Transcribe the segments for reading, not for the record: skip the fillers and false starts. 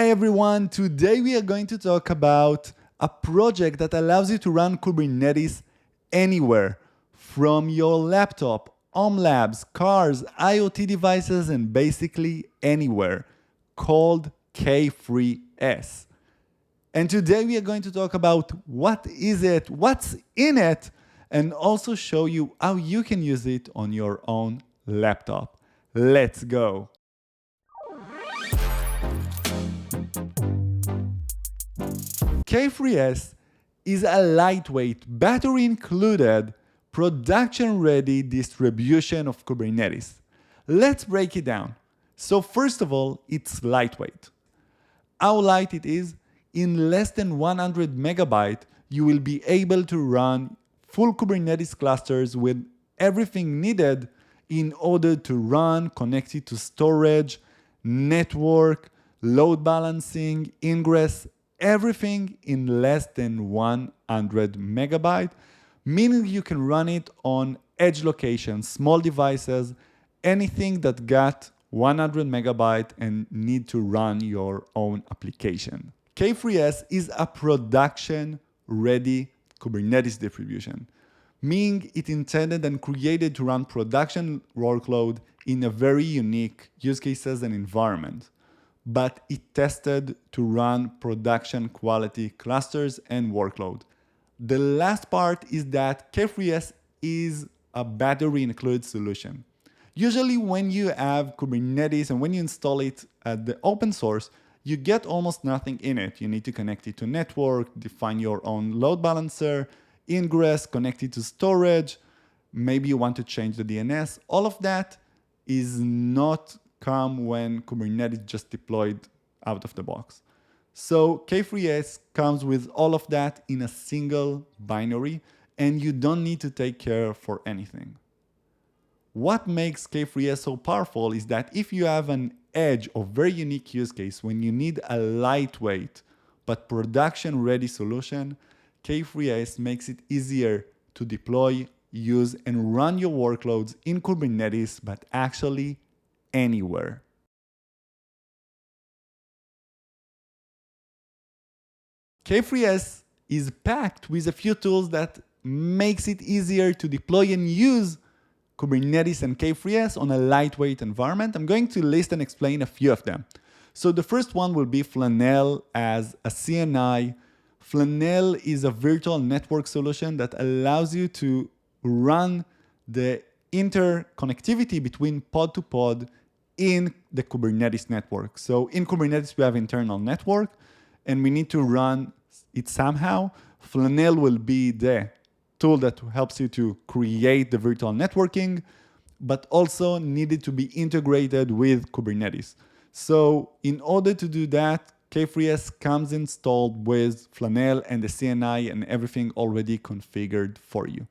Hi everyone, today we are going to talk about a project that allows you to run Kubernetes anywhere from your laptop, home labs, cars, IoT devices, and basically anywhere, called K3s. And today we are going to talk about what is it, what's in it, and also show you how you can use it on your own laptop. Let's go. K3s is a lightweight, battery-included, production-ready distribution of Kubernetes. Let's break it down. So first of all, it's lightweight. How light it is? In less than 100 megabyte, you will be able to run full Kubernetes clusters with everything needed in order to run connected to storage, network, load balancing, ingress, everything in less than 100 megabyte, meaning you can run it on edge locations, small devices, anything that got 100 megabyte and need to run your own application. K3s is a production-ready Kubernetes distribution, meaning it intended and created to run production workload in a very unique use cases and environment, but it tested to run production quality clusters and workload. The last part is that K3s is a battery included solution. Usually when you have Kubernetes and when you install it at the open source, you get almost nothing in it. You need to connect it to network, define your own load balancer, ingress, connect it to storage. Maybe you want to change the DNS. All of that is not come when Kubernetes just deployed out of the box. So K3s comes with all of that in a single binary, and you don't need to take care for anything. What makes K3s so powerful is that if you have an edge or very unique use case when you need a lightweight but production-ready solution, K3s makes it easier to deploy, use, and run your workloads in Kubernetes, but actually anywhere. K3s is packed with a few tools that makes it easier to deploy and use Kubernetes and K3s on a lightweight environment. I'm going to list and explain a few of them. So the first one will be Flannel as a CNI. Flannel is a virtual network solution that allows you to run the interconnectivity between pod to pod in the Kubernetes network. So in Kubernetes, we have internal network and we need to run it somehow. Flannel will be the tool that helps you to create the virtual networking, but also needed to be integrated with Kubernetes. So in order to do that, K3s comes installed with Flannel and the CNI and everything already configured for you.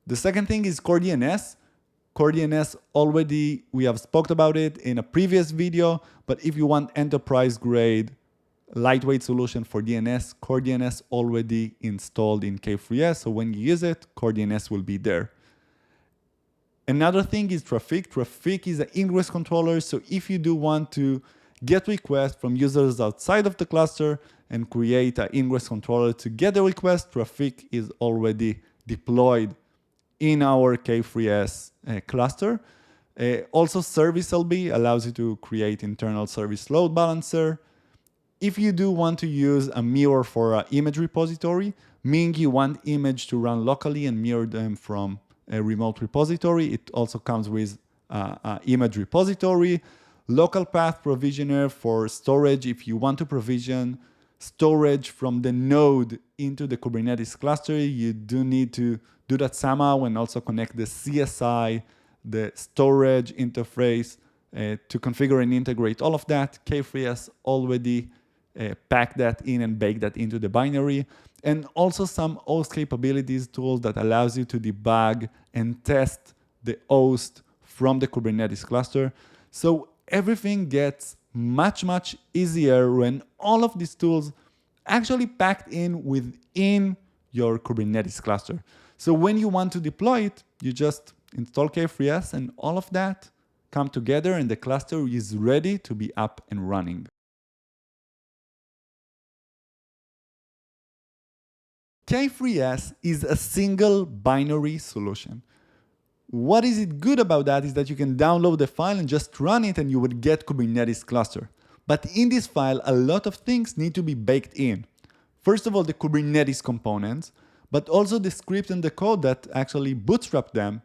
The second thing is Core DNS. Core DNS already, we have spoke about it in a previous video, but if you want enterprise grade lightweight solution for DNS, Core DNS already installed in K3s, so when you use it, Core DNS will be there. Another thing is Traefik. Traefik is an ingress controller, so if you do want to get requests from users outside of the cluster and create an ingress controller to get the request, Traefik is already deployed in our K3s cluster. Also, Service LB allows you to create internal service load balancer. If you do want to use a mirror for an image repository, meaning you want image to run locally and mirror them from a remote repository, it also comes with an image repository. Local path provisioner for storage. If you want to provision storage from the node into the Kubernetes cluster, you do need to do that somehow and also connect the CSI, the storage interface to configure and integrate all of that. K3s already pack that in and bake that into the binary. And also some host capabilities tools that allows you to debug and test the host from the Kubernetes cluster. So everything gets much, much easier when all of these tools actually packed in within your Kubernetes cluster. So when you want to deploy it, you just install K3s and all of that come together and the cluster is ready to be up and running. K3s is a single binary solution. What is it good about that is that you can download the file and just run it and you would get Kubernetes cluster. But in this file, a lot of things need to be baked in. First of all, the Kubernetes components, but also the script and the code that actually bootstrap them.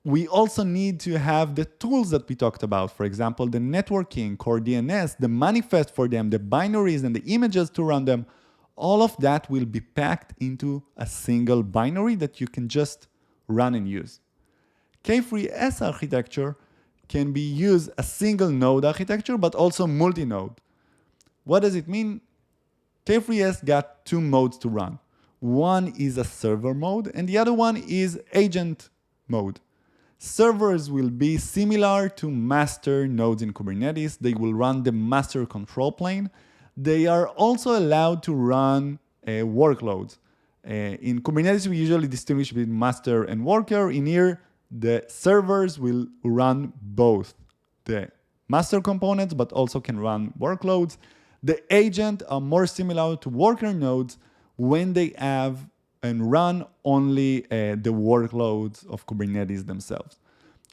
We also need to have the tools that we talked about. For example, the networking, core DNS, the manifest for them, the binaries and the images to run them. All of that will be packed into a single binary that you can just run and use. K3s architecture can be used a single node architecture, but also multi-node. What does it mean? K3s got two modes to run. One is a server mode, and the other one is agent mode. Servers will be similar to master nodes in Kubernetes. They will run the master control plane. They are also allowed to run workloads. In Kubernetes, we usually distinguish between master and worker. In here, the servers will run both the master components, but also can run workloads. The agent are more similar to worker nodes when they have and run only the workloads of Kubernetes themselves.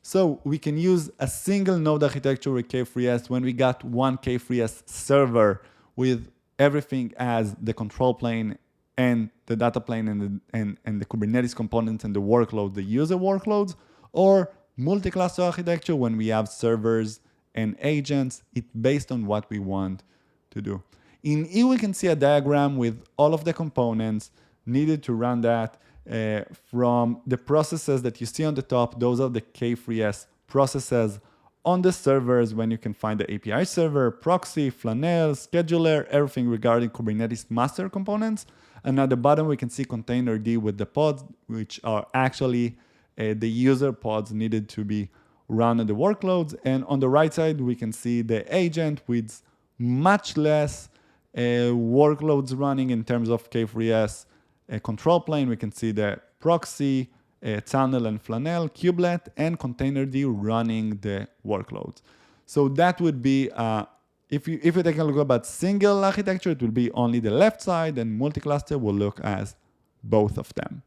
So we can use a single node architecture with K3s when we got one K3s server with everything as the control plane and the data plane and the Kubernetes components and the workload, the user workloads, or multi-cluster architecture when we have servers and agents. It's based on what we want to do. In here we can see a diagram with all of the components needed to run that. From the processes that you see on the top, those are the K3s processes on the servers when you can find the API server, proxy, Flannel, scheduler, everything regarding Kubernetes master components. And at the bottom, we can see containerd with the pods, which are actually the user pods needed to be run on the workloads. And on the right side, we can see the agent with much less workloads running in terms of K3s control plane. We can see the proxy, tunnel and Flannel, kubelet, and containerd running the workloads. So that would be, if you take a look about single architecture, it will be only the left side, and multi-cluster will look as both of them.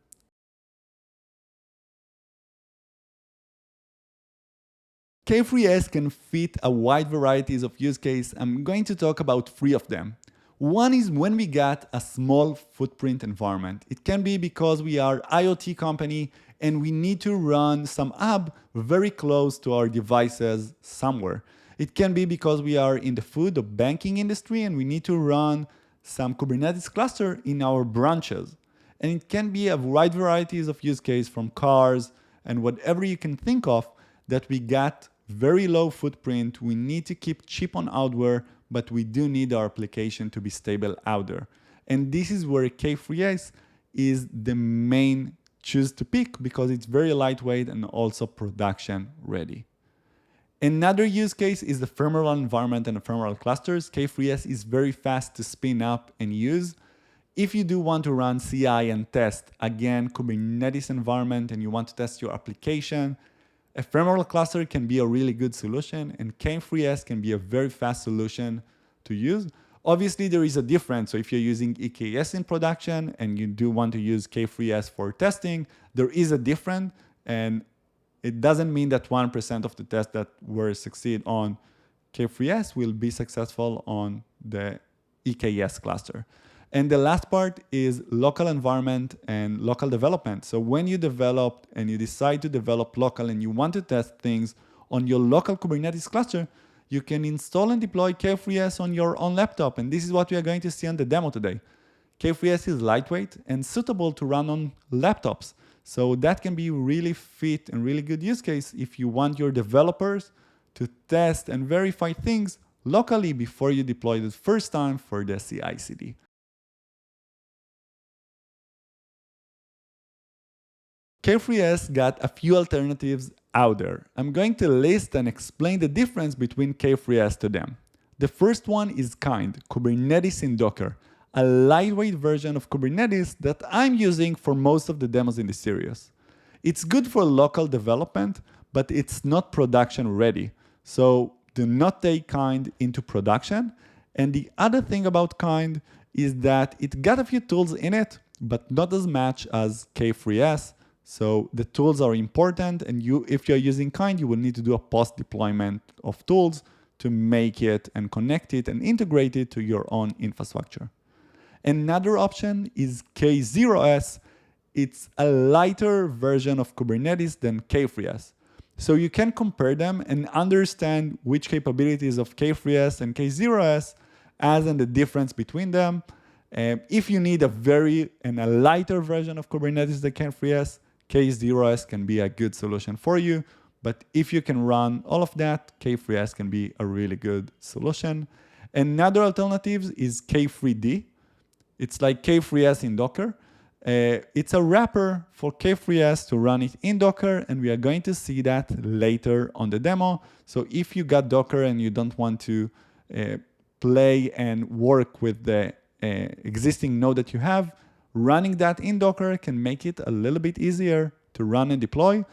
K3s can fit a wide variety of use cases. I'm going to talk about three of them. One is when we got a small footprint environment. It can be because we are IoT company and we need to run some app very close to our devices somewhere. It can be because we are in the food or banking industry and we need to run some Kubernetes cluster in our branches. And it can be a wide varieties of use case from cars and whatever you can think of that we got very low footprint. We need to keep cheap on hardware, but we do need our application to be stable out there. And this is where K3s is the main choose to pick because it's very lightweight and also production ready. Another use case is the ephemeral environment and ephemeral clusters. K3s is very fast to spin up and use. If you do want to run CI and test, again, Kubernetes environment, and you want to test your application, ephemeral cluster can be a really good solution, and K3s can be a very fast solution to use. Obviously, there is a difference. So if you're using EKS in production and you do want to use K3s for testing, there is a difference, and it doesn't mean that 1% of the tests that were succeed on K3s will be successful on the EKS cluster. And the last part is local environment and local development. So when you develop and you decide to develop local and you want to test things on your local Kubernetes cluster, you can install and deploy K3s on your own laptop. And this is what we are going to see on the demo today. K3s is lightweight and suitable to run on laptops. So that can be really fit and really good use case if you want your developers to test and verify things locally before you deploy it the first time for the CI/CD. K3s got a few alternatives out there. I'm going to list and explain the difference between K3s to them. The first one is Kind, Kubernetes in Docker, a lightweight version of Kubernetes that I'm using for most of the demos in the series. It's good for local development, but it's not production ready. So do not take Kind into production. And the other thing about Kind is that it got a few tools in it but not as much as k3s. So the tools are important, and if you're using Kind, you will need to do a post-deployment of tools to make it and connect it and integrate it to your own infrastructure. Another option is k0s. It's a lighter version of Kubernetes than k3s. So you can compare them and understand which capabilities of k3s and k0s as and the difference between them. If you need a lighter version of Kubernetes than k3s, k0s can be a good solution for you. But if you can run all of that, k3s can be a really good solution. Another alternative is k3d. It's like k3s in Docker. It's a wrapper for k3s to run it in Docker, and we are going to see that later on the demo. So if you got Docker and you don't want to play and work with the existing node that you have, running that in Docker can make it a little bit easier to run and deploy.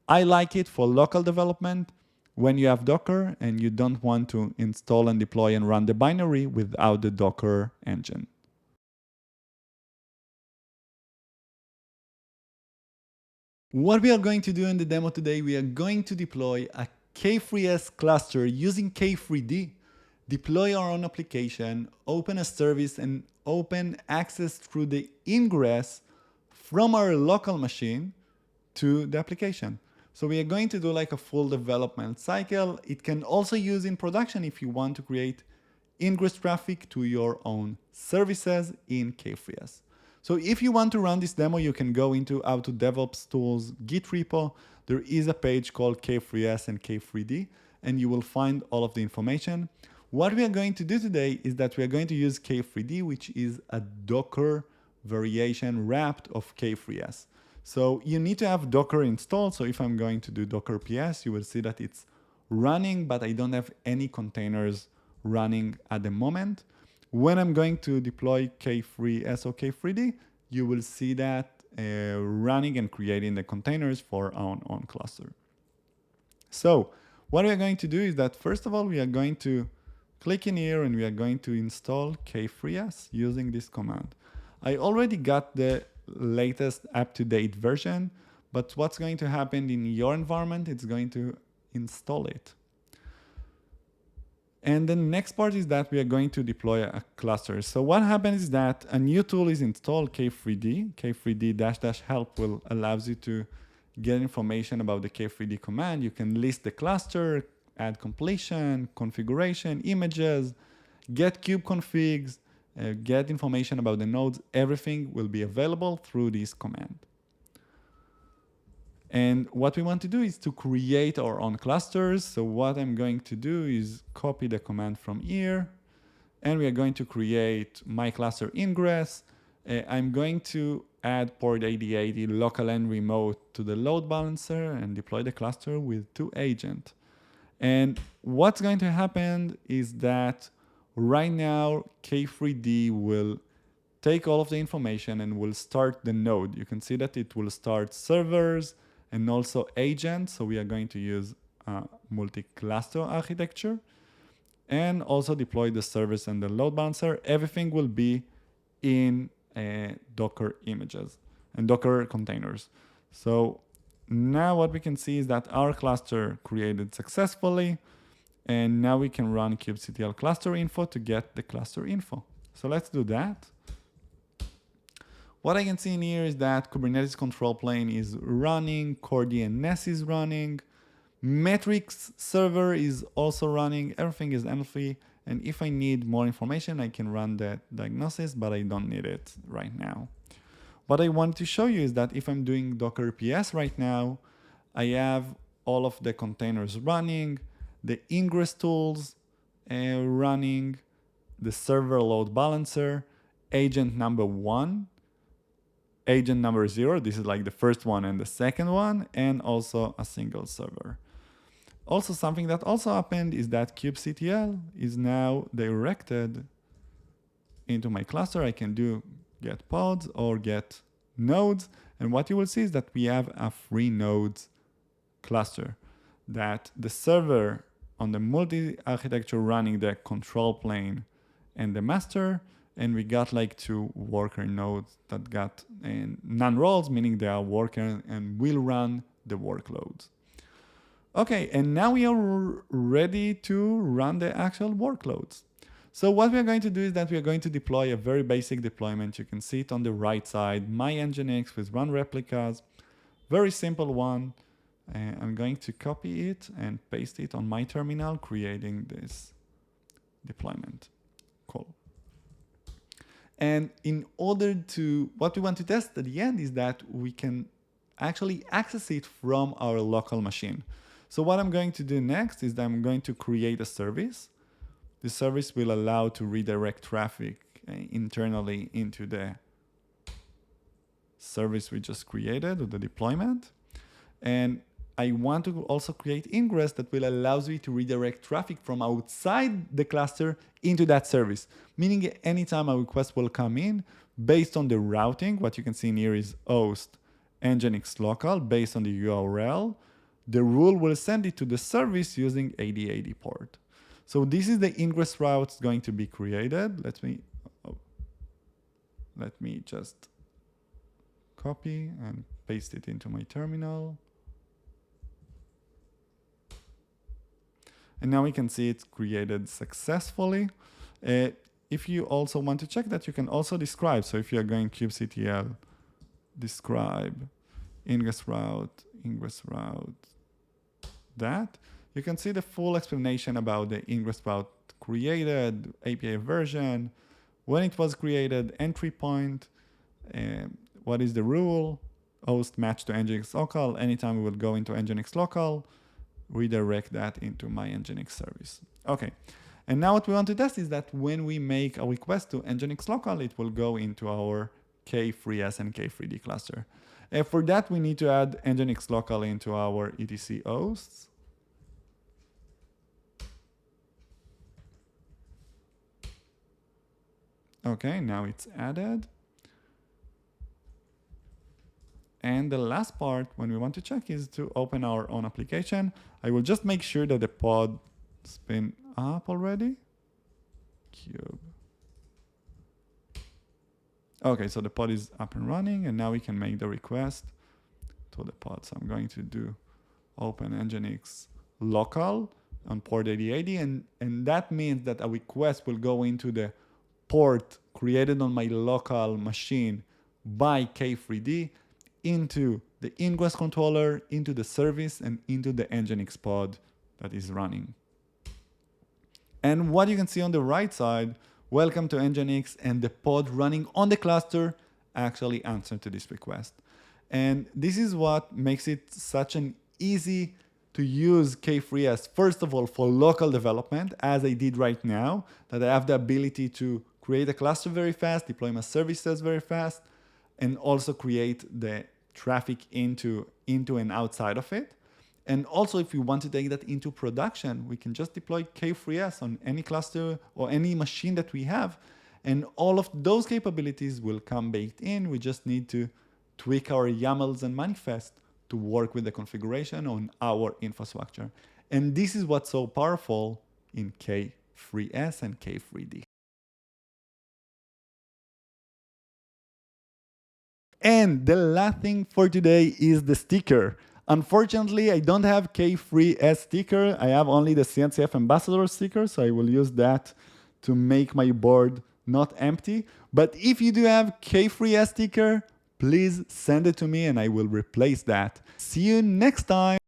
I like it for local development when you have Docker and you don't want to install and deploy and run the binary without the Docker engine. What we are going to do in the demo today, we are going to deploy a k3s cluster using k3d, deploy our own application, open a service, and open access through the ingress from our local machine to the application. So we are going to do like a full development cycle. It can also use in production if you want to create ingress traffic to your own services in k3s. So if you want to run this demo, you can go into Auto DevOps Tools Git repo. There is a page called k3s and k3d, and you will find all of the information. What we are going to do today is that we are going to use k3d, which is a Docker variation wrapped of k3s. So you need to have Docker installed. So if I'm going to do Docker PS, you will see that it's running, but I don't have any containers running at the moment. When I'm going to deploy k3s or k3d, you will see that running and creating the containers for our own cluster. So what we are going to do is that, first of all, we are going to click in here and we are going to install k3s using this command. I already got the latest up-to-date version, but what's going to happen in your environment, it's going to install it. And the next part is that we are going to deploy a cluster. So what happens is that a new tool is installed, k3d. k3d -help will allows you to get information about the k3d command. You can list the cluster, add completion, configuration, images, get kube configs, get information about the nodes. Everything will be available through this command. And what we want to do is to create our own clusters. So what I'm going to do is copy the command from here, and we are going to create my cluster ingress. I'm going to add port 8080 local and remote to the load balancer and deploy the cluster with 2 agents. And what's going to happen is that right now k3d will take all of the information and will start the node. You can see that it will start servers and also agents. So we are going to use multi-cluster architecture and also deploy the service and the load balancer. Everything will be in Docker images and Docker containers. So now what we can see is that our cluster created successfully, and now we can run kubectl cluster info to get the cluster info. So let's do that. What I can see in here is that Kubernetes control plane is running, core DNS is running, metrics server is also running, everything is healthy. And if I need more information, I can run the diagnosis, but I don't need it right now. What I want to show you is that if I'm doing Docker PS right now, I have all of the containers running, the ingress tools running, the server load balancer, agent number 1, agent number 0, this is like the first one and the second one, and also a single server. Also, something that also happened is that kubectl is now directed into my cluster. I can do get pods or get nodes, and what you will see is that we have a 3 nodes cluster, that the server on the multi-architecture running the control plane and the master, and we got like 2 worker nodes that got none roles, meaning they are worker and will run the workloads. Okay, and now we are ready to run the actual workloads. So what we are going to do is that we are going to deploy a very basic deployment. You can see it on the right side, my Nginx with run replicas, very simple one. I'm going to copy it and paste it on my terminal, creating this deployment. Cool. And in order to, what we want to test at the end is that we can actually access it from our local machine. So what I'm going to do next is that I'm going to create a service. The service will allow to redirect traffic internally into the service we just created, or the deployment. And I want to also create ingress that will allow you to redirect traffic from outside the cluster into that service. Meaning anytime a request will come in, based on the routing, what you can see in here is host Nginx local based on the URL, the rule will send it to the service using 8080 port. So this is the ingress route going to be created. Let me just copy and paste it into my terminal. And now we can see it's created successfully. If you also want to check that, you can also describe. So if you are going kubectl, describe ingress route, that, you can see the full explanation about the ingress route created, API version, when it was created, entry point, what is the rule, host match to Nginx local. Anytime we will go into Nginx local, redirect that into my Nginx service. Okay, and now what we want to test is that when we make a request to Nginx local, it will go into our k3s and k3d cluster. And for that, we need to add Nginx local into our etc hosts. Okay, now it's added. And the last part, when we want to check, is to open our own application. I will just make sure that the pod spin up already. Cube. Okay, so the pod is up and running, and now we can make the request to the pod. So I'm going to do open Nginx local on port 8080, and that means that a request will go into the port created on my local machine by K3D into the ingress controller, into the service, and into the Nginx pod that is running. And what you can see on the right side, welcome to Nginx, and the pod running on the cluster actually answered to this request. And this is what makes it such an easy to use K3s, first of all, for local development, as I did right now, that I have the ability to create a cluster very fast, deploy my services very fast, and also create the traffic into and outside of it. And also, if we want to take that into production, we can just deploy K3s on any cluster or any machine that we have. And all of those capabilities will come baked in. We just need to tweak our YAMLs and manifest to work with the configuration on our infrastructure. And this is what's so powerful in K3s and K3D. And the last thing for today is the sticker. Unfortunately, I don't have K3s sticker. I have only the CNCF ambassador sticker, so I will use that to make my board not empty. But if you do have K3s sticker, please send it to me and I will replace that. See you next time.